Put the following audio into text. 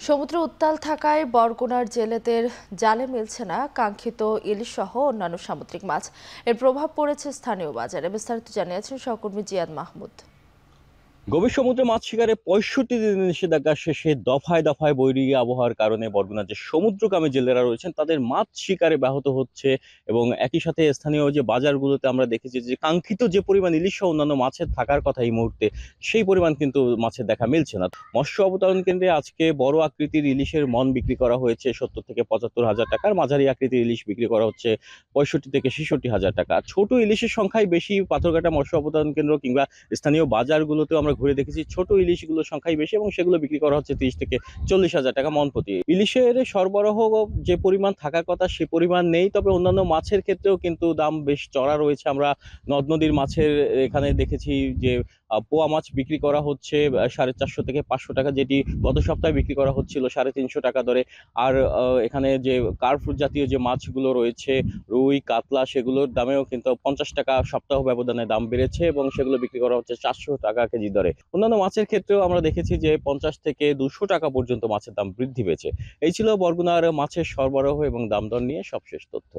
সমুদ্র উত্তাল থাকায় বরগুনার জেলেদের জালে মিলছে না কাঙ্ক্ষিত ইলিশ সহ অন্যান্য সামুদ্রিক মাছ। এর প্রভাব পড়েছে স্থানীয় বাজারে। বিস্তারিত জানিয়েছেন সহকর্মী জিয়াদ মাহমুদ। গভীর সমুদ্রে মাছ শিকারে ৬৫ দিনের নিষেধাজ্ঞা শেষে দফায় দফায় বৈরী আবহাওয়ার কারণে বরগুনার যে সমুদ্রগামী জেলেরা রয়েছেন তাদের মাছ শিকারে ব্যাহত হচ্ছে। এবং একই সাথে স্থানীয় যে বাজারগুলোতে আমরা দেখেছি যে কাঙ্ক্ষিত যে পরিমাণ ইলিশ সহ অন্যান্য মাছের থাকার কথা এই মুহূর্তে, সেই পরিমাণ কিন্তু মাছের দেখা মিলছে না। মৎস্য অবতারণ কেন্দ্রে আজকে বড় আকৃতির ইলিশের মন বিক্রি করা হয়েছে ৭০ থেকে ৭৫ হাজার টাকার, মাঝারি আকৃতির ইলিশ বিক্রি করা হচ্ছে ৬৫ থেকে ৬৬ হাজার টাকা। ছোট ইলিশের সংখ্যাই বেশি পাথরঘাটা মৎস্য অবতারণ কেন্দ্র কিংবা স্থানীয় বাজারগুলোতেও আমরা ঘুরে দেখেছি ছোট ইলিশগুলোর সংখ্যাই বেশি এবং সেগুলো বিক্রি করা হচ্ছে ৩০ থেকে ৪০ হাজার টাকা মন প্রতি। ইলিশের সরবরাহ যে পরিমাণ থাকার কথা সে পরিমাণ নেই, তবে অন্যান্য মাছের ক্ষেত্রেও কিন্তু দাম বেশ চড়া রয়েছে। আমরা নদ নদীর মাছের এখানে দেখেছি যে পোয়া মাছ বিক্রি করা হচ্ছে ৪৫০ থেকে ৫০০ টাকা, যেটি গত সপ্তাহে বিক্রি করা হচ্ছিল ৩৫০ টাকা দরে। আর এখানে যে কার্পফুড জাতীয় যে মাছগুলো রয়েছে রুই কাতলা, সেগুলোর দামেও কিন্তু ৫০ টাকা সপ্তাহ ব্যবধানে দাম বেড়েছে এবং সেগুলো বিক্রি করা হচ্ছে ৪০০ টাকা কেজি দরে। অন্যান্য মাছের ক্ষেত্রেও আমরা দেখেছি যে ৫০ থেকে ২০০ টাকা পর্যন্ত মাছের দাম বৃদ্ধি পেয়েছে। এই ছিল বরগুনার মাছের সরবরাহ এবং দাম দর নিয়ে সবশেষ তথ্য।